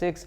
6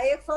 100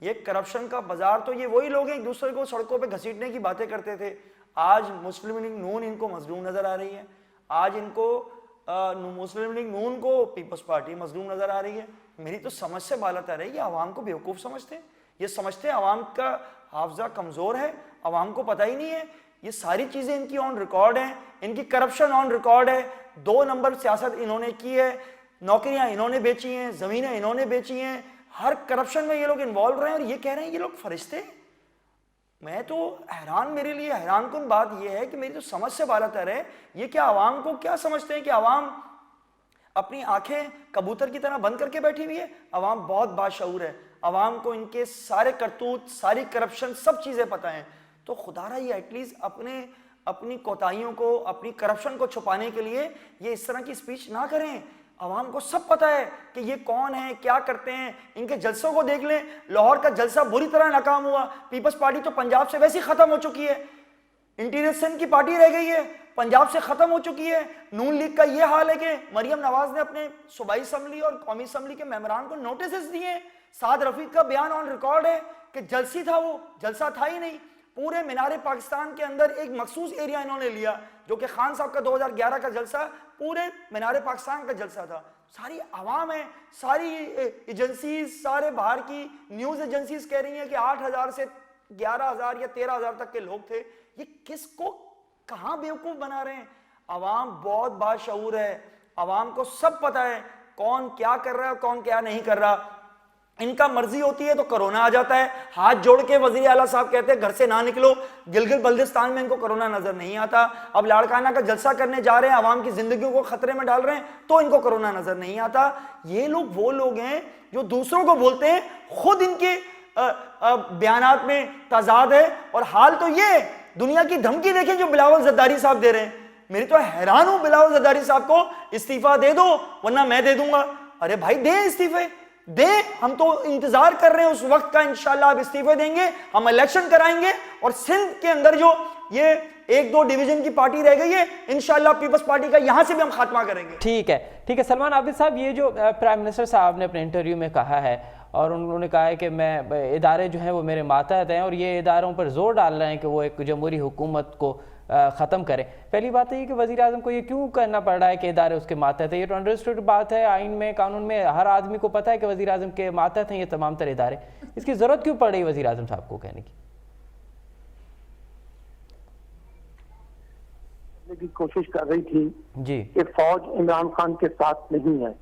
یہ کرپشن کا بازار تو یہ وہی لوگ ہیں ایک دوسرے کو سڑکوں پہ گھسیٹنے کی باتیں کرتے تھے. آج مسلم لیگ نون ان کو مظلوم نظر آ رہی ہے. آج ان کو مسلم لیگ نون کو پیپلز پارٹی مظلوم نظر آ رہی ہے. میری تو سمجھ سے بالا تر ہے, یہ عوام کو بیوقوف سمجھتے ہیں. یہ سمجھتے ہیں عوام کا حافظہ کمزور ہے, عوام کو پتہ ہی نہیں ہے. یہ ساری چیزیں ان کی آن ریکارڈ ہیں, ان کی کرپشن آن ریکارڈ ہے. 2 نمبر سیاست انہوں نے کی ہے, نوکریاں انہوں نے بیچی ہیں, زمینیں انہوں نے بیچی ہیں, ہر کرپشن میں یہ لوگ انوالو رہے ہیں, اور یہ کہہ رہے ہیں یہ لوگ فرشتے ہیں. میں تو حیران, میرے لیے حیران کن بات یہ ہے کہ میری تو سمجھ سے بالا تر ہے. یہ کیا عوام کو کیا سمجھتے ہیں کہ عوام اپنی آنکھیں کبوتر کی طرح بند کر کے بیٹھی ہوئی ہے؟ عوام بہت باشعور ہے, عوام کو ان کے سارے کرتوت, ساری کرپشن, سب چیزیں پتہ ہیں. تو خدا را یہ ایٹ لیسٹ اپنی کوتاہیوں کو, اپنی کرپشن کو چھپانے کے لیے یہ اس طرح کی اسپیچ نہ کریں. عوام کو سب پتہ ہے کہ یہ کون ہیں, کیا کرتے ہیں. ان کے جلسوں کو دیکھ لیں, لاہور کا جلسہ بری طرح ناکام ہوا. پیپلز پارٹی تو پنجاب سے ویسے ختم ہو چکی ہے, انٹیریئر سندھ کی پارٹی رہ گئی ہے, پنجاب سے ختم ہو چکی ہے. نون لیگ کا یہ حال ہے کہ مریم نواز نے اپنے صوبائی اسمبلی اور قومی اسمبلی کے ممبران کو نوٹسز دیے. سعد رفیق کا بیان آن ریکارڈ ہے کہ جلسی تھا, وہ جلسہ تھا ہی نہیں. پورے مینار پاکستان کے اندر ایک مخصوص ایریا انہوں نے لیا, جو کہ خان صاحب کا 2011 کا جلسہ پورے مینار پاکستان کا جلسہ تھا. ساری عوام ہے, ساری ایجنسیز, سارے باہر کی نیوز ایجنسیز کہہ رہی ہیں کہ 8,000 سے 11,000 یا 13,000 تک کے لوگ تھے. یہ کس کو کہاں بیوقوف بنا رہے ہیں؟ عوام بہت باشعور ہے, عوام کو سب پتہ ہے کون کیا کر رہا ہے, کون کیا نہیں کر رہا. ان کا مرضی ہوتی ہے تو کرونا آ جاتا ہے. ہاتھ جوڑ کے وزیر اعلیٰ صاحب کہتے ہیں گھر سے نہ نکلو. گلگت بلتستان میں ان کو کرونا نظر نہیں آتا. اب لاڑکانہ کا جلسہ کرنے جا رہے ہیں, عوام کی زندگیوں کو خطرے میں ڈال رہے ہیں, تو ان کو کرونا نظر نہیں آتا. یہ لوگ وہ لوگ ہیں جو دوسروں کو بولتے ہیں, خود ان کے بیانات میں تضاد ہے. اور حال تو یہ دنیا کی دھمکی دیکھیں جو بلاول زرداری صاحب دے رہے ہیں. میری تو حیران ہوں, بلاول زرداری صاحب کو استعفیٰ دے دو ورنہ میں دے دوں گا. ارے بھائی دیں استعفے, دیں, ہم تو انتظار کر رہے ہیں اس وقت کا. انشاءاللہ آپ استعفے دیں گے, ہم الیکشن کرائیں گے, اور سندھ کے اندر جو یہ 1-2 ڈویژن کی پارٹی رہ گئی ہے, انشاءاللہ پیپلز پارٹی کا یہاں سے بھی ہم خاتمہ کریں گے. ٹھیک ہے. سلمان عابد صاحب, یہ جو پرائم منسٹر صاحب نے اپنے انٹرویو میں کہا ہے, اور انہوں نے کہا ہے کہ میں ادارے جو ہیں وہ میرے ماتحت ہیں, اور یہ اداروں پر زور ڈال رہے ہیں کہ وہ ایک جمہوری حکومت کو ختم کریں. پہلی بات ہے کہ وزیر اعظم کو یہ کیوں کرنا پڑ رہا ہے کہ ادارے اس کے ماتحت ہیں؟ یہ تو انڈرسٹوڈ بات ہے, آئین میں, قانون میں ہر آدمی کو پتہ ہے کہ وزیر اعظم کے ماتحت ہیں یہ تمام تر ادارے. اس کی ضرورت کیوں پڑ رہی وزیر اعظم صاحب کو کہنے کی کوشش کر رہی تھی جی کہ فوج عمران خان کے ساتھ نہیں ہے.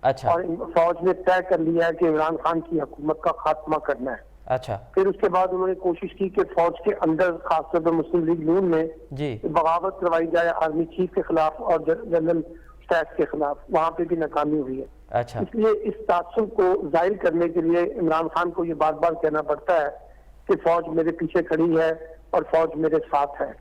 اچھا, اور فوج نے طے کر لیا ہے کہ عمران خان کی حکومت کا خاتمہ کرنا ہے. اچھا, پھر اس کے بعد انہوں نے کوشش کی کہ فوج کے اندر, خاص طور پر مسلم لیگ نون میں جی بغاوت کروائی جائے آرمی چیف کے خلاف اور جنرل اسٹاف کے خلاف. وہاں پہ بھی ناکامی ہوئی ہے. اچھا, اس لیے اس تعصب کو ظاہر کرنے کے لیے عمران خان کو یہ بار بار کہنا پڑتا ہے کہ فوج میرے پیچھے کھڑی ہے اور فوج میرے ساتھ ہے.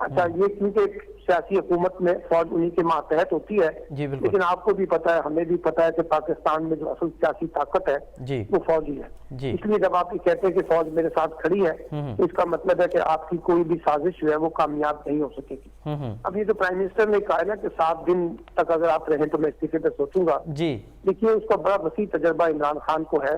اچھا, یہ کیونکہ سیاسی حکومت میں فوج انہی کے ماتحت ہوتی ہے, جی بالکل, لیکن آپ کو بھی پتا ہے, ہمیں بھی پتا ہے کہ پاکستان میں جو اصل سیاسی طاقت ہے جی وہ فوج ہی ہے. جی, اس لیے جب آپ یہ کہتے ہیں کہ فوج میرے ساتھ کھڑی ہے, تو اس کا مطلب ہے کہ آپ کی کوئی بھی سازش جو ہے وہ کامیاب نہیں ہو سکے گی. اب یہ جو پرائم منسٹر نے کہا ہے نا کہ 7 دن تک اگر آپ رہیں تو میں استعفے پہ سوچوں گا, جی دیکھیے اس کا بڑا وسیع تجربہ عمران خان کو ہے.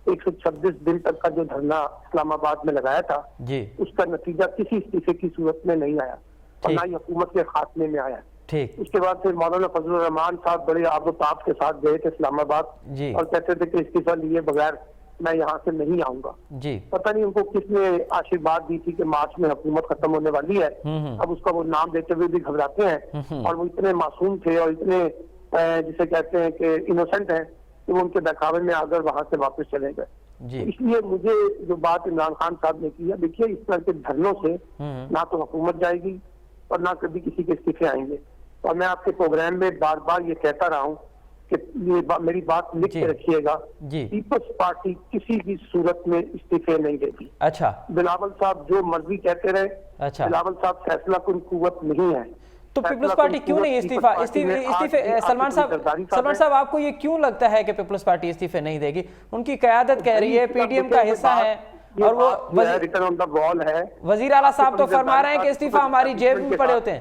126 دن تک کا جو دھرنا اسلام آباد میں لگایا تھا, جی اس کا نتیجہ کسی استعفے کی صورت میں نہیں آیا, اور نہ ہی حکومت کے خاتمے میں آیا. ٹھیک, اس کے بعد پھر مولانا فضل الرحمان صاحب بڑے آب و تاب کے ساتھ گئے تھے اسلام آباد, جی اور کہتے تھے کہ استعفیٰ لیے بغیر میں یہاں سے نہیں آؤں گا. جی, پتہ نہیں ان کو کس نے آشیرواد دی تھی کہ مارچ میں حکومت ختم ہونے والی ہے. اب اس کا وہ نام دیتے ہوئے بھی گھبراتے ہیں, اور وہ اتنے معصوم تھے اور اتنے جسے کہتے ہیں کہ انوسنٹ ہیں کہ وہ ان کے بہکاوے میں آ کر وہاں سے واپس چلے گئے. اس لیے مجھے جو بات عمران خان صاحب نے کی ہے, دیکھیے اس طرح کے دھرنوں سے نہ تو حکومت جائے گی اور نہ کبھی کسی کے استعفے آئیں گے. اور میں آپ کے پروگرام میں بار بار یہ کہتا رہا ہوں کہ یہ میری بات لکھ کے رکھیے گا, پیپلز پارٹی کسی بھی صورت میں استعفے نہیں دے گی. اچھا, بلاول صاحب جو مرضی کہتے رہے, اچھا, بلاول صاحب فیصلہ کن قوت نہیں ہے. تو پیپلز پارٹی کیوں نہیں استعفے سلمان صاحب آپ کو یہ کیوں لگتا ہے کہ پیپلز پارٹی استعفے نہیں دے گی؟ ان کی قیادت کہہ رہی ہے, پی ڈی ایم کا حصہ ہے, اور وہ ریٹن آن دا وال ہے. وزیر اعلیٰ صاحب تو فرما رہے ہیں کہ استعفیٰ ہماری جیب میں پڑے ہوتے ہیں.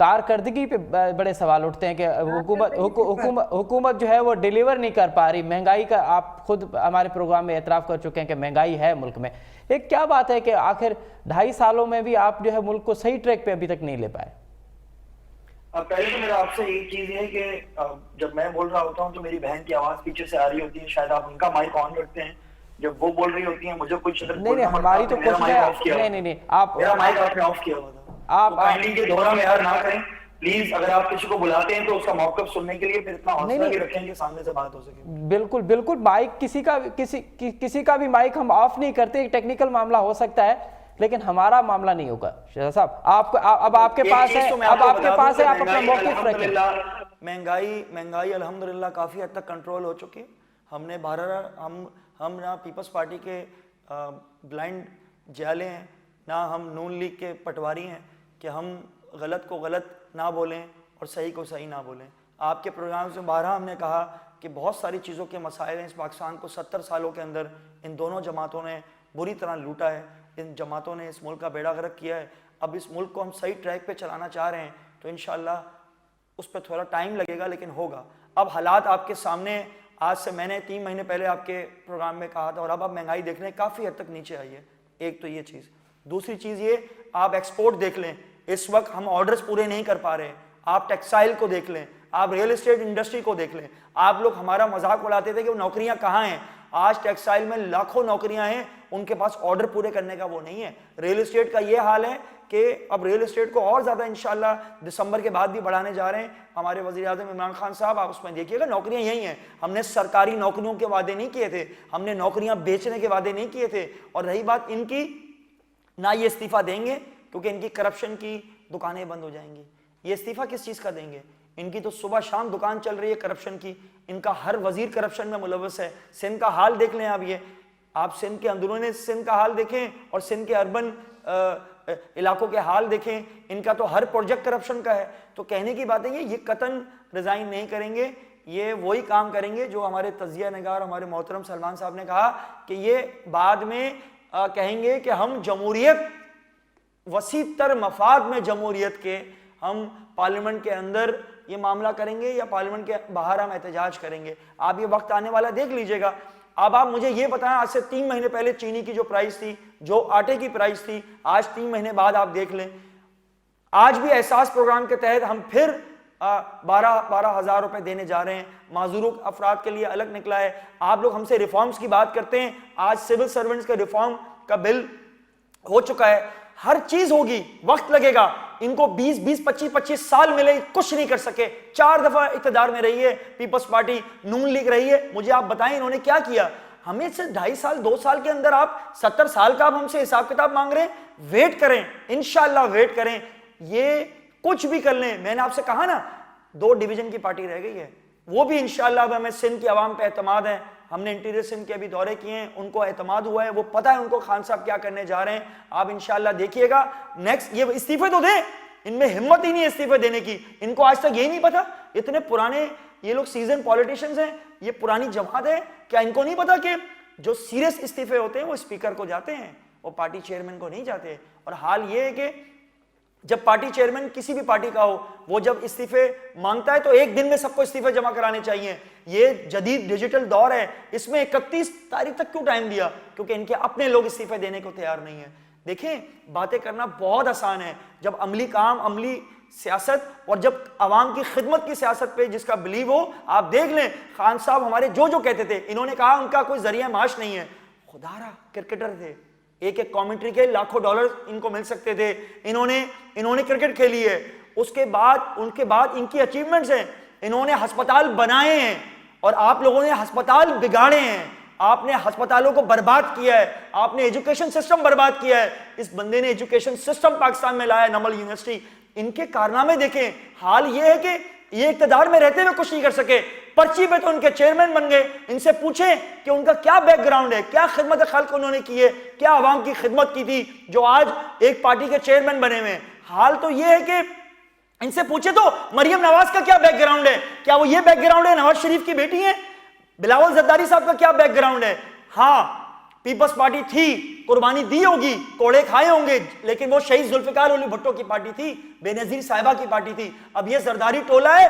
کارکردگی پہ بڑے سوال اٹھتے ہیں کہ حکومت جو ہے وہ ڈیلیور نہیں کر پا رہی. مہنگائی کا آپ خود ہمارے پروگرام میں اعتراف کر چکے ہیں کہ مہنگائی ہے ملک میں. ایک کیا بات ہے کہ آخر 2.5 سالوں میں بھی آپ جو ہے ملک کو صحیح ٹریک پہ ابھی تک نہیں لے پائے؟ پہلے تو میرا آپ سے ایک چیز یہ ہے کہ جب میں بول رہا ہوتا ہوں تو میری بہن کی آواز پیچھے سے آ رہی ہوتی ہے, شاید آپ ان کا مائک آن رکھتے ہیں, جب وہ بول رہی ہوتی ہیں مجھے کچھ نہیں ہماری تو کوشش ہے. نہیں آپ میرا مائک آپ نے آف کیا ہوا تھا. آپ کائنڈلی کے دوہرا معیار نہ کریں پلیز. اگر آپ کسی کو بلاتے ہیں تو اس کا موقف سننے کے لیے پھر اتنا حوصلہ بھی رکھیں کہ سامنے سے بات ہو سکے. بالکل مائک کسی کا بھی مائک ہم آف نہیں کرتے. ایک ٹیکنیکل معاملہ ہو سکتا ہے لیکن ہمارا معاملہ نہیں ہوگا. شہزاد صاحب اب آپ کے پاس ہے, آپ اپنا موقف رکھیں. مہنگائی الحمدللہ کافی حد تک کنٹرول ہو چکی ہے. ہم نے ہم نہ پیپلز پارٹی کے بلائنڈ جالے ہیں, نہ ہم نون لیگ کے پٹواری ہیں کہ ہم غلط کو غلط نہ بولیں اور صحیح کو صحیح نہ بولیں. آپ کے پروگرام سے بارہا ہم نے کہا کہ بہت ساری چیزوں کے مسائل ہیں اس پاکستان کو. 70 سالوں کے اندر ان دونوں جماعتوں نے بری طرح لوٹا ہے. ان جماعتوں نے اس ملک کا بیڑا غرق کیا ہے. اب اس ملک کو ہم صحیح ٹریک پہ چلانا چاہ رہے ہیں تو انشاءاللہ اس پہ تھوڑا ٹائم لگے گا لیکن ہوگا. اب حالات آپ کے سامنے, آج سے میں نے 3 مہینے پہلے آپ کے پروگرام میں کہا تھا, اور اب مہنگائی دیکھنے کافی حد تک نیچے آئی ہے. ایک تو یہ چیز. دوسری چیز یہ, آپ ایکسپورٹ دیکھ لیں, اس وقت ہم آرڈرز پورے نہیں کر پا رہے ہیں. آپ ٹیکسٹائل کو دیکھ لیں, آپ ریئل اسٹیٹ انڈسٹری کو دیکھ لیں. آپ لوگ ہمارا مذاق اڑاتے تھے کہ وہ نوکریاں کہاں ہیں. آج ٹیکسٹائل میں لاکھوں نوکریاں ہیں, ان کے پاس آرڈر پورے کرنے کا وہ نہیں ہے. ریئل اسٹیٹ کا یہ حال ہے کہ اب ریئل اسٹیٹ کو اور زیادہ انشاءاللہ دسمبر کے بعد بھی بڑھانے جا رہے ہیں ہمارے وزیر اعظم عمران خان صاحب. آپ اس میں دیکھیے گا نوکریاں یہی ہیں. ہم نے سرکاری نوکریوں کے وعدے نہیں کیے تھے, ہم نے نوکریاں بیچنے کے وعدے نہیں کیے تھے. اور رہی بات ان کی, نہ یہ استعفیٰ دیں گے کیونکہ ان کی کرپشن کی دکانیں بند ہو جائیں گی. یہ استعفیٰ کس چیز کا دیں گے؟ ان کی تو صبح شام دکان چل رہی ہے کرپشن کی. ان کا ہر وزیر کرپشن میں ملوث ہے. سندھ کا حال دیکھ لیں آپ سندھ کے اندرون سندھ کا حال دیکھیں اور سندھ کے اربن علاقوں کے حال دیکھیں. ان کا تو ہر پروجیکٹ کرپشن کا ہے. تو کہنے کی بات ہے یہ قطعاً ریزائن نہیں کریں گے. یہ وہی کام کریں گے جو ہمارے تجزیہ نگار ہمارے محترم سلمان صاحب نے کہا کہ یہ بعد میں کہیں گے کہ ہم جمہوریت, وسیع تر مفاد میں جمہوریت کے, ہم پارلیمنٹ کے اندر یہ معاملہ کریں گے یا پارلیمنٹ کے باہر ہم احتجاج کریں گے. آپ یہ وقت آنے والا دیکھ لیجئے گا. اب آپ مجھے یہ بتائیں, آج سے 3 مہینے پہلے چینی کی جو پرائس تھی, جو آٹے کی پرائس تھی, آج 3 مہینے بعد آپ دیکھ لیں. آج بھی احساس پروگرام کے تحت ہم پھر 12,000 روپے دینے جا رہے ہیں. معذور افراد کے لیے الگ نکلا ہے. آپ لوگ ہم سے ریفارمز کی بات کرتے ہیں, آج سول سرونٹس کے ریفارم کا بل ہو چکا ہے. ہر چیز ہوگی, وقت لگے گا. ان کو 25 سال ملے, کچھ نہیں کر سکے. 4 دفعہ اقتدار میں رہی ہے پیپلز پارٹی, نون لیگ رہی ہے. مجھے آپ بتائیں انہوں نے کیا کیا؟ ہمیں سے 2.5 سال 2 سال کے اندر آپ 70 سال کا ہم سے حساب کتاب مانگ رہے ہیں. ویٹ کریں, انشاءاللہ ویٹ کریں. یہ کچھ بھی کر لیں. میں نے آپ سے کہا نا 2 ڈویژن کی پارٹی رہ گئی ہے, وہ بھی انشاءاللہ اب ہمیں سندھ کی عوام پہ اعتماد ہے. ہم نے انٹیریئر سندھ کے ابھی دورے کیے ہیں, ان کو اعتماد ہوا ہے, وہ پتہ ہے ان کو خان صاحب کیا کرنے جا رہے ہیں. آپ انشاءاللہ دیکھیے گا نیکسٹ. یہ استعفے تو دیں, ان میں ہمت ہی نہیں استعفے دینے کی. ان کو آج تک یہی نہیں پتا, اتنے پرانے یہ لوگ سیزن پولیٹیشنز ہیں, یہ پرانی جماعت ہے, کیا ان کو نہیں پتا کہ جو سیریس استعفے ہوتے ہیں وہ اسپیکر کو جاتے ہیں, وہ پارٹی چیئرمین کو نہیں جاتے. اور حال یہ ہے کہ جب پارٹی چیئرمین کسی بھی پارٹی کا ہو, وہ جب استعفے مانگتا ہے تو 1 دن میں سب کو استعفے جمع کرانے چاہیے. یہ جدید ڈیجیٹل دور ہے, اس میں 31 تاریخ تک کیوں ٹائم دیا؟ کیونکہ ان کے اپنے لوگ استعفے دینے کو تیار نہیں ہیں. دیکھیں باتیں کرنا بہت آسان ہے, جب عملی کام, عملی سیاست اور جب عوام کی خدمت کی سیاست پہ جس کا بلیو ہو. آپ دیکھ لیں خان صاحب ہمارے جو کہتے تھے, انہوں نے کہا ان کا کوئی ذریعہ معاش نہیں ہے. خدا را کرکٹر تھے, ایک کامنٹری کے لاکھوں ڈالر ان کو مل سکتے تھے. انہوں نے کرکٹ کھیلی ہے. اس کے بعد ان کی اچیومنٹس ہیں, انہوں نے ہسپتال بنائے ہیں اور آپ لوگوں نے ہسپتال بگاڑے ہیں. آپ نے ہسپتالوں کو برباد کیا ہے, آپ نے ایجوکیشن سسٹم برباد کیا ہے. اس بندے نے ایجوکیشن سسٹم پاکستان میں لایا, نمل یونیورسٹی. ان کے کارنامے دیکھیں. حال یہ ہے کہ یہ اقتدار میں رہتے ہوئے کچھ نہیں کر سکے, پرچی پہ تو ان کے چیئرمین بن گئے. ان سے پوچھیں کہ ان کا کیا بیک گراؤنڈ ہے, کیا خدمت خلق انہوں نے کی ہے, کیا عوام کی خدمت کی تھی جو آج ایک پارٹی کے چیئرمین بنے ہوئے ہیں. حال تو یہ ہے کہ ان سے پوچھے تو مریم نواز کا کیا بیک گراؤنڈ ہے, کیا وہ یہ بیک گراؤنڈ ہے نواز شریف کی بیٹی ہیں. بلاول زرداری صاحب کا کیا بیک گراؤنڈ ہے. ہاں پیپلز پارٹی تھی، قربانی دی ہوگی، کوڑے کھائے ہوں گے، لیکن وہ شہید ذوالفقار علی بھٹو کی پارٹی تھی، بے نظیر صاحبہ کی پارٹی تھی. اب یہ زرداری ٹولہ ہے،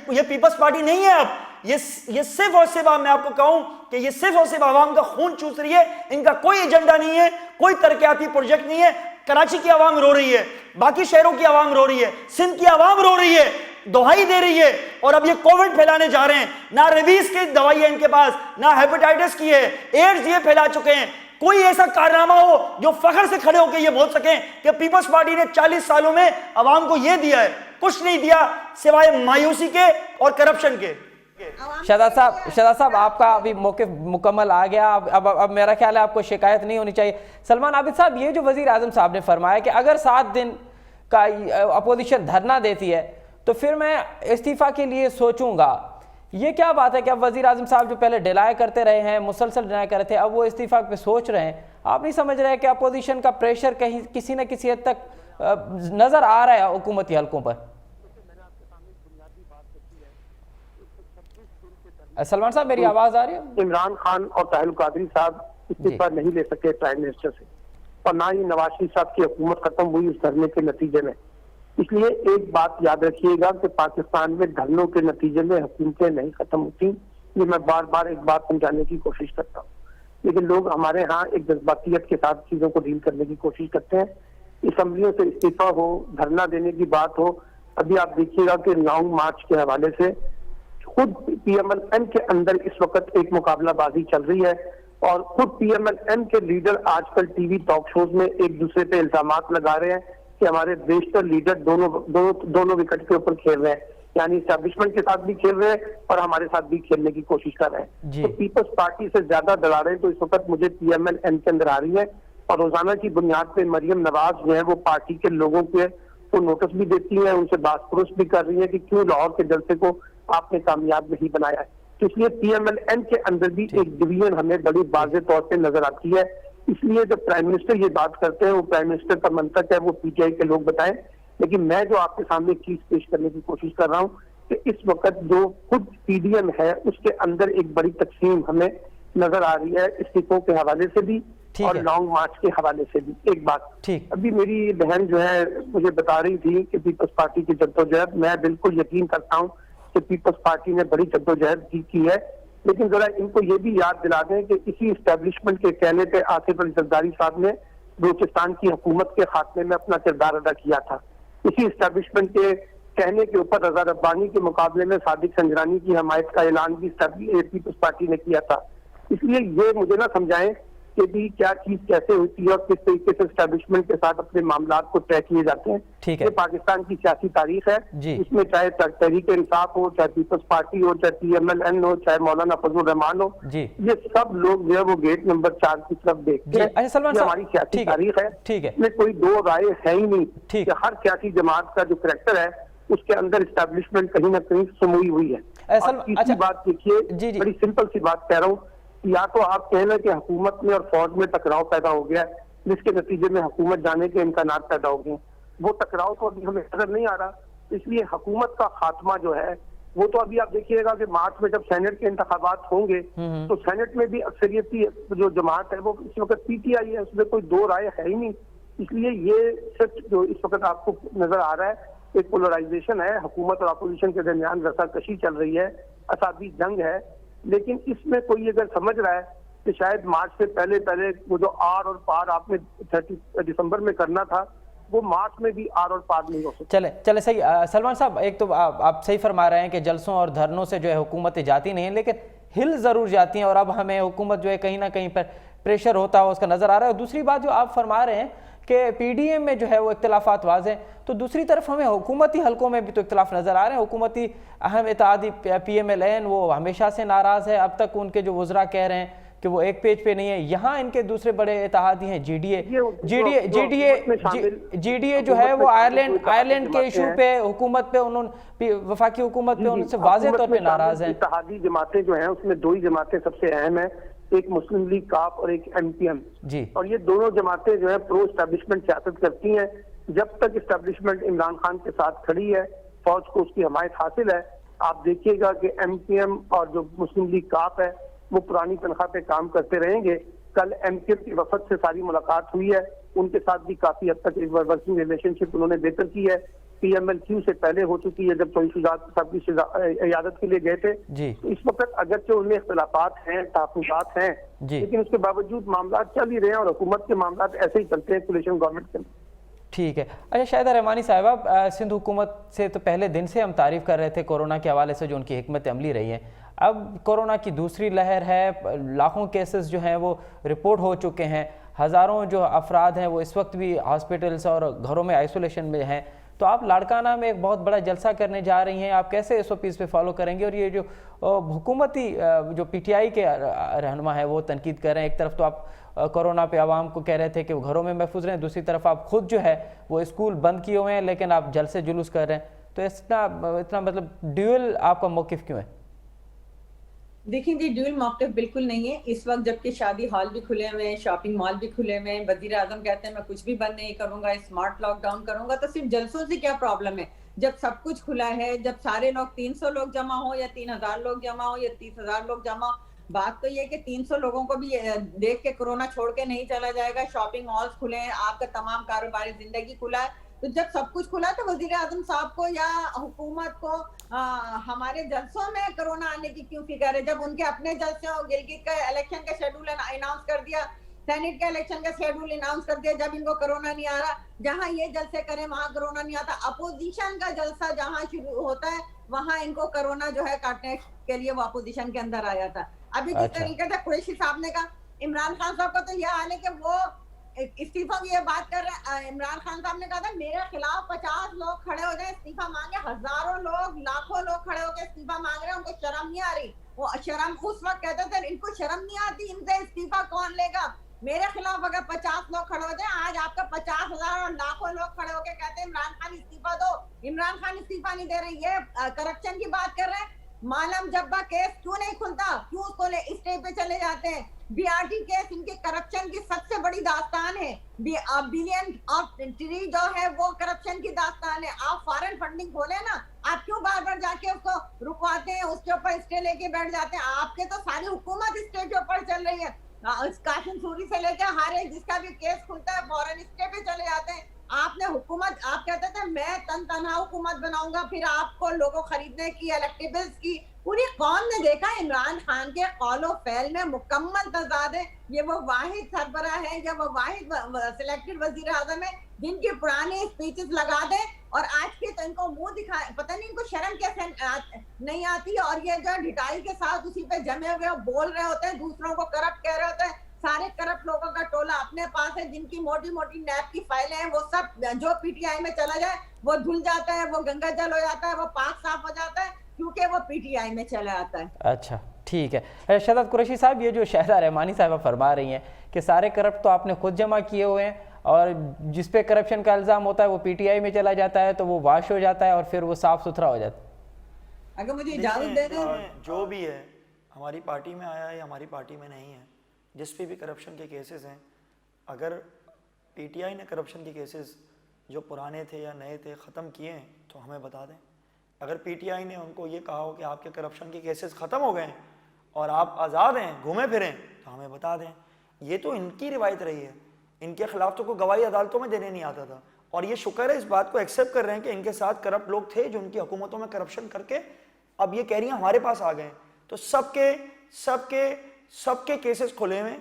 یہ پیپلز پارٹی نہیں ہے. اب یہ صرف اور صرف میں آپ کو کہوں کہ یہ صرف اور صرف عوام کا خون چوس رہی ہے. ان کا کوئی ایجنڈا نہیں ہے، کوئی ترقیاتی پروجیکٹ نہیں ہے. کراچی کی عوام رو رہی ہے، باقی شہروں کی عوام رو رہی ہے، سندھ کی عوام رو رہی ہے، دہائی دے رہی ہے. اور اب یہ کووڈ پھیلانے جا رہے ہیں. نہ ریبیز کی دوائی ہے ان کے پاس، نہ ہیپیٹائٹس کی ہے، ایڈز یہ پھیلا چکے ہیں. کوئی ایسا کارنامہ ہو جو فخر سے کھڑے ہو کے یہ بول سکیں کہ پیپلز پارٹی نے 40 سالوں میں عوام کو یہ دیا ہے. کچھ نہیں دیا سوائے مایوسی کے اور کرپشن کے. شہزاد صاحب آپ کا ابھی موقف مکمل آ گیا. اب میرا خیال ہے آپ کو شکایت نہیں ہونی چاہیے. سلمان عابد صاحب، یہ جو وزیر اعظم صاحب نے فرمایا کہ اگر 7 دن کا اپوزیشن دھرنا دیتی ہے تو پھر میں استعفیٰ کے لیے سوچوں گا، یہ کیا بات ہے کہ اب وزیر اعظم صاحب جو پہلے ڈیلائی کرتے رہے ہیں، مسلسل ڈیلائی کرتے تھے، اب وہ استعفیٰ پہ سوچ رہے ہیں؟ آپ نہیں سمجھ رہے کہ اپوزیشن کا پریشر کہیں کسی نہ کسی حد تک نظر آ رہا ہے حکومتی حلقوں پر؟ سلمان صاحب میری آواز آ رہی ہے؟ عمران خان اور طاہر القادری صاحب استعفیٰ نہیں لے سکے پرائم منسٹر سے، اور نہ ہی نواز شریف صاحب کی حکومت ختم ہوئی اس دھرنے کے نتیجے میں. اس لیے ایک بات یاد رکھیے گا کہ پاکستان میں دھرنوں کے نتیجے میں حکومتیں نہیں ختم ہوتی. یہ میں بار بار ایک بات سمجھانے کی کوشش کرتا ہوں، لیکن لوگ ہمارے ہاں ایک جذباتیت کے ساتھ چیزوں کو ڈیل کرنے کی کوشش کرتے ہیں. اسمبلیوں سے استعفیٰ ہو، دھرنا دینے کی بات ہو. ابھی آپ دیکھیے گا کہ لانگ مارچ کے حوالے سے خود پی ایم ایل این کے اندر اس وقت ایک مقابلہ بازی چل رہی ہے، اور خود پی ایم ایل این کے لیڈر آج کل ٹی وی ٹاک شوز میں ایک دوسرے پہ الزامات لگا رہے ہیں کہ ہمارے بیشتر لیڈر دونوں وکٹ کے اوپر کھیل رہے ہیں، یعنی اسٹیبلشمنٹ کے ساتھ بھی کھیل رہے ہیں اور ہمارے ساتھ بھی کھیلنے کی کوشش کر رہے ہیں. تو پیپلز پارٹی سے زیادہ دلالیں تو اس وقت مجھے پی ایم ایل این کے اندر آ رہی ہے، اور روزانہ کی بنیاد پہ مریم نواز جو ہے وہ پارٹی کے لوگوں کے کو نوٹس بھی دیتی ہیں، ان سے بات پرس بھی کر رہی ہے کہ کیوں لاہور کے جلسے کو آپ نے کامیاب نہیں بنایا ہے. تو اس لیے پی ایم ایل این کے اندر بھی ایک ڈویژن ہمیں بڑی واضح طور پہ نظر آتی ہے. اس لیے جب پرائم منسٹر یہ بات کرتے ہیں، وہ پرائم منسٹر کا منطق ہے وہ پی ٹی آئی کے لوگ بتائیں، لیکن میں جو آپ کے سامنے ایک چیز پیش کرنے کی کوشش کر رہا ہوں کہ اس وقت جو خود پی ڈی ایم ہے اس کے اندر ایک بڑی تقسیم ہمیں نظر آ رہی ہے، استعفوں کے حوالے سے بھی اور لانگ مارچ کے حوالے سے بھی. ایک بات ابھی میری بہن جو ہے مجھے بتا رہی تھی کہ پیپلز پارٹی کی جدوجہد، میں بالکل یقین کرتا ہوں کہ پیپلز پارٹی نے بڑی جدوجہد کی ہے، لیکن ذرا ان کو یہ بھی یاد دلا دیں کہ اسی اسٹیبلشمنٹ کے کہنے پہ آصف علی زرداری صاحب نے بلوچستان کی حکومت کے خاتمے میں اپنا کردار ادا کیا تھا. اسی اسٹیبلشمنٹ کے کہنے کے اوپر رضا ربانی کے مقابلے میں صادق سنجرانی کی حمایت کا اعلان بھی پیپلز پارٹی نے کیا تھا. اس لیے یہ مجھے نہ سمجھائیں کہ بھی کیا چیز کیسے ہوتی ہے اور کس طریقے سے اسٹیبلشمنٹ کے ساتھ اپنے معاملات کو طے کیے جاتے ہیں. یہ پاکستان کی سیاسی تاریخ ہے، اس میں چاہے تحریک انصاف ہو، چاہے پیپلز پارٹی ہو، چاہے پی ایم ایل این ہو، چاہے مولانا فضل الرحمان ہو، یہ سب لوگ جو ہے وہ گیٹ نمبر 4 کی طرف دیکھتے ہیں. یہ ہماری سیاسی تاریخ ہے، اس میں کوئی دو رائے ہے ہی نہیں کہ ہر سیاسی جماعت کا جو کریکٹر ہے اس کے اندر اسٹیبلشمنٹ کہیں نہ کہیں سموئی ہوئی ہے. اور تیسری بات دیکھیے، بڑی سمپل سی بات کہہ رہا ہوں، یا تو آپ کہنا کہ حکومت میں اور فوج میں ٹکراؤ پیدا ہو گیا ہے جس کے نتیجے میں حکومت جانے کے امکانات پیدا ہو گئے ہیں. وہ ٹکراؤ تو ابھی ہمیں نظر نہیں آ رہا. اس لیے حکومت کا خاتمہ جو ہے وہ تو ابھی آپ دیکھیے گا کہ مارچ میں جب سینٹ کے انتخابات ہوں گے تو سینٹ میں بھی اکثریتی جو جماعت ہے وہ اس وقت پی ٹی آئی ہے، اس میں کوئی دو رائے ہے ہی نہیں. اس لیے یہ سچ جو اس وقت آپ کو نظر آ رہا ہے ایک پولرائزیشن ہے، حکومت اور اپوزیشن کے درمیان رسا کشی چل رہی ہے، اعصابی جنگ ہے. لیکن اس میں کوئی اگر سمجھ رہا ہے کہ شاید مارچ سے پہلے وہ جو آر اور پار آپ نے 30 دسمبر میں کرنا تھا وہ مارچ میں بھی آر اور پار نہیں ہو سکتا. چلے صحیح. سلمان صاحب، ایک تو آپ صحیح فرما رہے ہیں کہ جلسوں اور دھرنوں سے جو ہے حکومتیں جاتی نہیں ہیں، لیکن ہل ضرور جاتی ہیں، اور اب ہمیں حکومت جو ہے کہیں نہ کہیں پر پریشر ہوتا ہے اس کا نظر آ رہا ہے. اور دوسری بات جو آپ فرما رہے ہیں کہ پی ڈی ایم میں جو ہے وہ اختلافات واضح ہیں، تو دوسری طرف ہمیں حکومتی حلقوں میں بھی تو اختلاف نظر آ رہے ہیں. حکومتی اہم اتحادی پی ایم ایل این وہ ہمیشہ سے ناراض ہے، اب تک ان کے جو وزراء کہہ رہے ہیں کہ وہ ایک پیج پہ نہیں ہے. یہاں ان کے دوسرے بڑے اتحادی ہیں جی ڈی اے جو ہے وہ آئرلینڈ کے ایشو پہ حکومت پہ وفاقی حکومت پہ ان سے واضح طور پہ ناراض ہیں. اتحادی جماعتیں جو ہیں اس میں دو ہی جماعتیں سب سے اہم ہیں، ایک مسلم لیگ کاف اور ایک ایم پی ایم. اور یہ دونوں جماعتیں جو ہے پرو اسٹیبلشمنٹ سیاست کرتی ہیں. جب تک اسٹیبلشمنٹ عمران خان کے ساتھ کھڑی ہے، فوج کو اس کی حمایت حاصل ہے. آپ دیکھیے گا کہ ایم پی ایم اور جو مسلم لیگ کاف ہے وہ پرانی تنخواہ پہ کام کرتے رہیں گے. کل MK کے وفد سے ساری ملاقات ہوئی ہے, ان کے ساتھ بھی کافی حد تک ورکنگ ریلیشن شپ انہوں نے بہتر کی ہے. PMLQ سے پہلے ہو چکی ہے جب چوہی شجاعت صاحب کی عیادت کے لیے گئے تھے. تو اس وقت اگرچہ ان میں اختلافات ہیں, تحفظات ہیں, لیکن اس کے باوجود معاملات چل ہی رہے ہیں, اور حکومت کے معاملات ایسے ہی چلتے ہیں کولیشن گورنمنٹ کے. ٹھیک ہے. اچھا شاہدہ رحمانی صاحبہ, سندھ حکومت سے تو پہلے دن سے ہم تعریف کر رہے تھے کورونا کے حوالے سے جو ان کی حکمت عملی رہی ہے. اب کورونا کی دوسری لہر ہے, لاکھوں کیسز جو ہیں وہ رپورٹ ہو چکے ہیں, ہزاروں جو افراد ہیں وہ اس وقت بھی ہاسپٹلس اور گھروں میں آئسولیشن میں ہیں. تو آپ لاڑکانہ میں ایک بہت بڑا جلسہ کرنے جا رہی ہیں, آپ کیسے SOPs پہ فالو کریں گے؟ اور یہ جو حکومتی جو PTI کے رہنما ہیں وہ تنقید کر رہے ہیں, ایک طرف تو آپ کورونا پہ عوام کو کہہ رہے تھے کہ وہ گھروں میں محفوظ رہیں, دوسری طرف آپ خود جو ہے وہ اسکول بند کیے ہوئے ہیں لیکن آپ جلسے جلوس کر رہے ہیں. تو اتنا مطلب ڈیول آپ کا موقف کیوں ہے؟ دیکھیں جی, ڈیول موقف بالکل نہیں ہے اس وقت, جبکہ شادی ہال بھی کھلے ہوئے ہیں, شاپنگ مال بھی کھلے ہوئے ہیں. وزیر اعظم کہتے ہیں میں کچھ بھی بند نہیں کروں گا, اسمارٹ لاک ڈاؤن کروں گا. تو صرف جلسوں سے کیا پرابلم ہے جب سب کچھ کھلا ہے, جب سارے لوگ 300 لوگ جمع ہو یا 3000 لوگ جمع ہو یا 30,000 لوگ جمع ہو. بات تو یہ کہ 300 لوگوں کو بھی دیکھ کے کورونا چھوڑ کے نہیں چلا جائے گا. شاپنگ مالز کھلے ہیں, آپ کا تمام کاروباری زندگی کھلا ہے. تو جب سب کچھ کھلا تو وزیر اعظم صاحب کو یا حکومت کو ہمارے جلسوں میں کرونا آنے کی کیوں فکر ہے؟ جب ان کے اپنے جلسے ہو, گلگت کا الیکشن کا شیڈول اناؤنس کر دیا, سینٹ کا الیکشن کا شیڈول اناؤنس کر دیا, جب ان کو کرونا نہیں آ رہا, جہاں یہ جلسے کریں وہاں کرونا نہیں آتا. اپوزیشن کا جلسہ جہاں شروع ہوتا ہے وہاں ان کو کرونا جو ہے کاٹنے کے لیے وہ اپوزیشن کے اندر آیا تھا. ابھی جس طریقے سے قریشی صاحب نے کہا, عمران خان صاحب کا تو یہ حال ہے کہ وہ استعفیٰ کی یہ بات کر رہے ہیں. عمران خان صاحب نے کہا تھا میرے خلاف 50 لوگ کھڑے ہو جائیں استعفیٰ مانگے, ہزاروں لوگ لاکھوں لوگ کھڑے ہو کے استعفیٰ مانگ رہے ہیں, ان کو شرم نہیں آ رہی. وہ شرم اس وقت کہتے تھے ان کو شرم نہیں آتی, ان سے استعفیٰ کون لے گا؟ میرے خلاف اگر 50 لوگ کھڑے ہو جائیں, آج آپ کا 50,000 اور لاکھوں لوگ کھڑے ہو کے کہتے ہیں عمران خان استعفیٰ دو. عمران خان استعفیٰ نہیں دے رہے, یہ کرپشن کی بات کر رہے ہیں. معلم جبا کیس کیوں نہیں کھلتا, کیوں اس کو اسٹے پہ چلے جاتے ہیں؟ BRT کیس ان کے کرپشن کی سب سے بڑی داستان ہے. بلین آف ٹری جو ہے وہ کرپشن کی داستان ہے. آپ فارن فنڈنگ کھولیں نا, آپ کیوں بار بار جا کے اس کو رکواتے ہیں, اس کے اوپر اسٹے لے کے بیٹھ جاتے ہیں؟ آپ کے تو ساری حکومت اسٹے کے اوپر چل رہی ہے. قاسم سوری سے لے کے ہر ایک جس کا بھی کیس کھلتا ہے فورن اسٹے پہ چلے جاتے ہیں. آپ نے حکومت, آپ کہتے تھے میں تنہا حکومت بناؤں گا, پھر آپ کو لوگوں خریدنے کی, الیکٹیبلز کی, پوری قوم نے دیکھا عمران خان کے قول و فعل میں مکمل تضاد ہے. یہ وہ واحد سربراہ ہے یا وہ واحد سلیکٹڈ وزیر اعظم ہے جن کی پرانی اسپیچز لگا دے, اور آج کے تو ان کو منہ دکھائے, پتہ نہیں ان کو شرم کیسے نہیں آتی. اور یہ جو ڈٹائی کے ساتھ اسی پہ جمے ہوئے بول رہے ہوتے ہیں, دوسروں کو کرپٹ کہہ رہے ہوتے ہیں. سارے کرپٹ لوگوں کا ٹولہ اپنے پاس ہے, جن کی موٹی موٹی نیب کی فائلیں ہیں, وہ سب جو PTI میں چلا جائے وہ دھل جاتا ہے, وہ گنگا جل ہو جاتا ہے, وہ پاک صاف ہو جاتا ہے, کیونکہ وہ PTI میں چلا آتا ہے. اچھا ٹھیک ہے. شہزاد قریشی صاحب, یہ جو شاہدہ رحمانی صاحبہ فرما رہی ہیں کہ سارے کرپٹ تو آپ نے خود جمع کیے ہوئے ہیں, اور جس پہ کرپشن کا الزام ہوتا ہے وہ PTI میں چلا جاتا ہے, تو وہ واش ہو جاتا ہے اور پھر وہ صاف ستھرا ہو جاتا ہے. اگر مجھے اجازت دے دیں, جو بھی ہے ہماری پارٹی میں آیا ہے یا ہماری پارٹی میں نہیں ہے, جس پہ بھی کرپشن کے کیسز ہیں, اگر PTI نے کرپشن کے کیسز جو پرانے تھے یا نئے تھے ختم کیے ہیں تو ہمیں بتا دیں. اگر PTI نے ان کو یہ کہا ہو کہ آپ کے کرپشن کے کیسز ختم ہو گئے ہیں اور آپ آزاد ہیں, گھومے پھریں, تو ہمیں بتا دیں. یہ تو ان کی روایت رہی ہے, ان کے خلاف تو کوئی گواہی عدالتوں میں دینے نہیں آتا تھا, اور یہ شکر ہے اس بات کو ایکسیپٹ کر رہے ہیں کہ ان کے ساتھ کرپٹ لوگ تھے جو ان کی حکومتوں میں کرپشن کر کے اب یہ کہہ رہی ہیں ہمارے پاس آ گئے ہیں. تو سب کے کیسز کھلے ہوئے ہیں.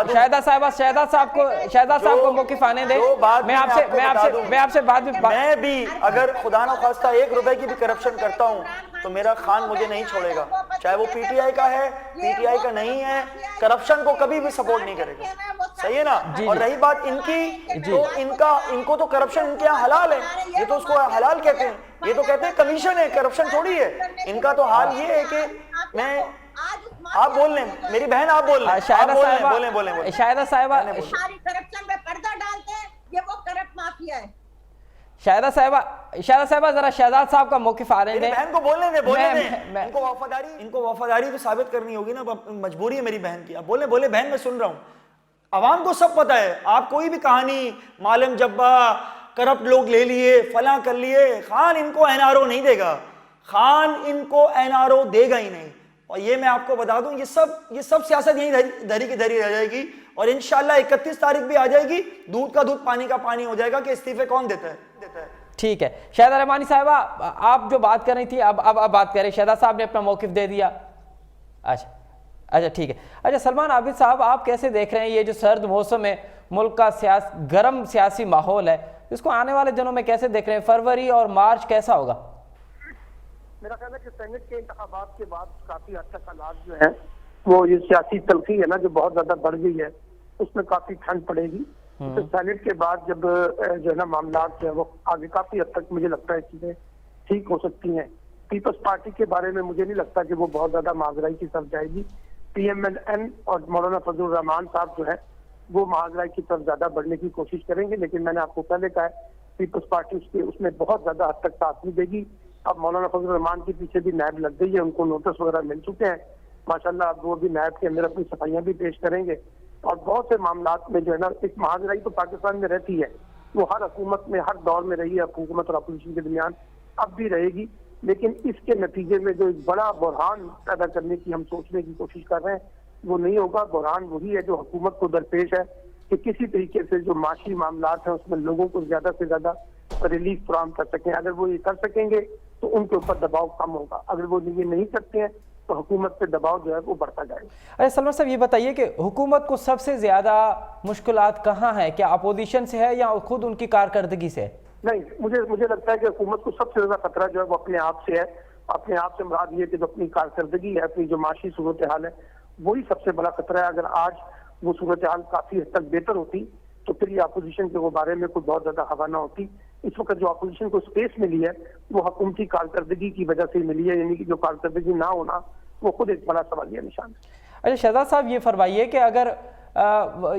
شاہدہ صاحب کو موقف آنے دیں. میں آپ سے بعد میں بھی اگر خدا نہ خواستہ 1 روپے کی بھی کرپشن کرتا ہوں تو میرا خان مجھے نہیں چھوڑے گا, چاہے وہ PTI کا ہے PTI کا نہیں ہے, کرپشن کو کبھی بھی سپورٹ نہیں کرے گا. صحیح ہے نا. اور رہی بات ان کی, تو ان کو تو کرپشن ان کے یہاں حلال ہے, یہ تو اس کو حلال کہتے ہیں, یہ تو کہتے ہیں کمیشن ہے, کرپشن تھوڑی ہے. ان کا تو حال یہ ہے کہ میں, آپ بول لیں میری بہن, آپ بول لیں, شاہدہ صاحبہ کرپشن پہ پردہ ڈالتے ہیں, یہ وہ کرپٹ مافیا ہے. شاہدہ صاحبہ ذرا شہزاد صاحب کا موقف آ رہے ہیں. بہن کو بولنے دیں, ان کو وفاداری تو ثابت کرنی ہوگی نا, مجبوری ہے میری بہن کی. اب بولیں بہن, میں سن رہا ہوں. عوام کو سب پتہ ہے, آپ کوئی بھی کہانی معلم جبا کرپٹ لوگ لے لیے فلاں کر لیے, خان ان کو NRO نہیں دے گا, خان ان کو NRO دے گا ہی نہیں. اور یہ میں آپ کو بتا دوں یہ سب سیاست یہیں دھری کی دھری رہ جائے گی اور انشاءاللہ 31 تاریخ بھی آ جائے گی, دودھ کا دودھ پانی کا پانی ہو جائے گا کہ استعفے کون دیتا ہے. ٹھیک ہے شاہدہ رحمانی صاحبہ, آپ جو بات کر رہی تھی اب بات کریں. شاہدہ صاحب نے اپنا موقف دے دیا. اچھا ٹھیک ہے. اچھا سلمان عابد صاحب, آپ کیسے دیکھ رہے ہیں یہ جو سرد موسم ہے, ملک کا گرم سیاسی ماحول ہے, اس کو آنے والے دنوں میں کیسے دیکھ رہے ہیں؟ فروری اور مارچ کیسا ہوگا؟ میرا خیال ہے کہ سینٹ کے انتخابات کے بعد کافی حد تک حالات جو ہیں وہ یہ سیاسی تلخی ہے نا جو بہت زیادہ بڑھ گئی ہے, اس میں کافی ٹھنڈ پڑے گی. تو سینٹ کے بعد جب جو ہے نا معاملات جو ہے وہ آگے کافی حد تک مجھے لگتا ہے چیزیں ٹھیک ہو سکتی ہیں. پیپلز پارٹی کے بارے میں مجھے نہیں لگتا کہ وہ بہت زیادہ مہاجرائی کی طرف جائے گی. پی ایم ایل این اور مولانا فضل الرحمان صاحب جو ہے وہ مہاجرائی کی طرف زیادہ بڑھنے کی کوشش کریں گے, لیکن میں نے آپ کو پہلے کہا ہے پیپلز پارٹی اس میں بہت زیادہ حد تک ساتھ نہیں دے گی. اب مولانا فضل الرحمان کے پیچھے بھی نیب لگ گئی ہے, ان کو نوٹس وغیرہ مل چکے ہیں ماشاءاللہ. اب وہ بھی نیب کے اندر اپنی صفائیاں بھی پیش کریں گے. اور بہت سے معاملات میں جو ہے نا ایک مہاجرائی تو پاکستان میں رہتی ہے, وہ ہر حکومت میں ہر دور میں رہی ہے, حکومت اور اپوزیشن کے درمیان اب بھی رہے گی. لیکن اس کے نتیجے میں جو ایک بڑا بحران پیدا کرنے کی ہم سوچنے کی کوشش کر رہے ہیں وہ نہیں ہوگا. بحران وہی ہے جو حکومت کو درپیش ہے کہ کسی طریقے سے جو معاشی معاملات ہیں اس میں لوگوں کو زیادہ سے زیادہ ریلیف فراہم کر سکیں. اگر وہ یہ کر سکیں گے تو ان کے اوپر دباؤ کم ہوگا, اگر وہ یہ نہیں کرتے ہیں تو حکومت پہ دباؤ جو ہے وہ بڑھتا جائے گا. ارے سلمان صاحب یہ بتائیے کہ حکومت کو سب سے زیادہ مشکلات کہاں ہیں؟ کیا اپوزیشن سے ہے یا خود ان کی کارکردگی سے ہے؟ نہیں, مجھے لگتا ہے کہ حکومت کو سب سے زیادہ خطرہ جو ہے وہ اپنے آپ سے ہے. اپنے آپ سے مراد یہ کہ جو اپنی کارکردگی ہے, اپنی جو معاشی صورتحال ہے, وہی سب سے بڑا خطرہ ہے. اگر آج وہ صورتحال کافی حد تک بہتر ہوتی تو پھر یہ اپوزیشن کے وہ بارے میں کوئی بہت زیادہ ہوا نہ ہوتی. اس وقت جو اپوزیشن کو سپیس ملی ہے وہ حکومتی کارکردگی کی وجہ سے ملی ہے, یعنی کہ جو کارکردگی نہ ہونا وہ خود ایک بڑا سوالیہ نشان ہے. اچھا شہزاد صاحب یہ فرمائیے کہ اگر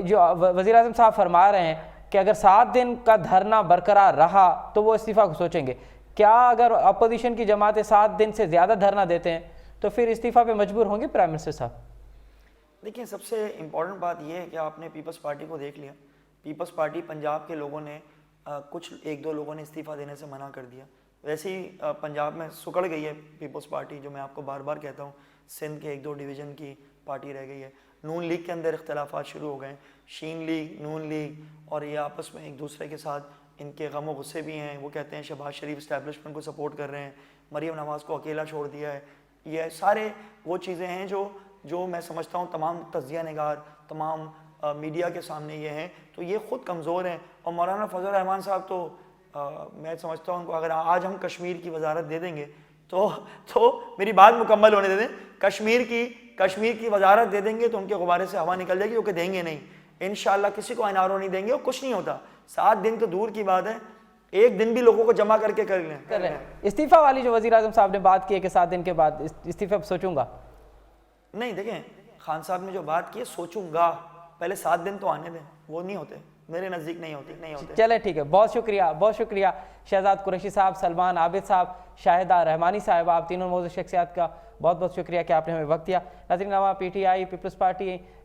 جو وزیر اعظم صاحب فرما رہے ہیں کہ اگر 7 دن کا دھرنا برقرار رہا تو وہ استعفیٰ کو سوچیں گے, کیا اگر اپوزیشن کی جماعتیں 7 دن سے زیادہ دھرنا دیتے ہیں تو پھر استعفیٰ پہ مجبور ہوں گے پرائم منسٹر صاحب؟ دیکھیں سب سے امپورٹنٹ بات یہ ہے کہ آپ نے پیپلز پارٹی کو دیکھ لیا. پیپلز پارٹی پنجاب کے لوگوں نے کچھ 1-2 لوگوں نے استعفیٰ دینے سے منع کر دیا. ویسے ہی پنجاب میں سکڑ گئی ہے پیپلز پارٹی, جو میں آپ کو بار بار کہتا ہوں. سندھ کے 1-2 ڈویژن کی پارٹی رہ گئی ہے. نون لیگ کے اندر اختلافات شروع ہو گئے ہیں. شین لیگ, نون لیگ اور یہ آپس میں ایک دوسرے کے ساتھ ان کے غم و غصے بھی ہیں. وہ کہتے ہیں شہباز شریف اسٹیبلشمنٹ کو سپورٹ کر رہے ہیں, مریم نواز کو اکیلا چھوڑ دیا ہے. یہ سارے وہ چیزیں ہیں جو میں سمجھتا ہوں تمام تجزیہ نگار, تمام میڈیا کے سامنے یہ ہیں, تو یہ خود کمزور ہیں. اور مولانا فضل الرحمان صاحب تو میں سمجھتا ہوں اگر آج ہم کشمیر کی وزارت دے دیں گے تو میری بات مکمل ہونے دے دیں, کشمیر کی وزارت دے دیں گے تو ان کے غبارے سے ہوا نکل جائے گی, کیونکہ دیں گے نہیں انشاءاللہ, کسی کو انارو نہیں دیں گے. اور کچھ نہیں ہوتا, 7 دن تو دور کی بات ہے, 1 دن بھی لوگوں کو جمع کر کے کر لیں. استعفیٰ والی جو وزیر اعظم صاحب نے بات کی ہے کہ 7 دن کے بعد استعفیٰ سوچوں گا, نہیں دیکھیں خان صاحب نے جو بات کی ہے سوچوں گا, پہلے 7 دن تو آنے دیں, وہ نہیں ہوتے میرے نزدیک, نہیں ہوتے. چلے ٹھیک ہے, بہت شکریہ شہزاد قریشی صاحب, سلمان عابد صاحب, شاہدہ رحمانی صاحب, آپ تینوں موضوع شخصیات کا بہت شکریہ کہ آپ نے ہمیں وقت دیا. ناظرین نواں P T I Peoples party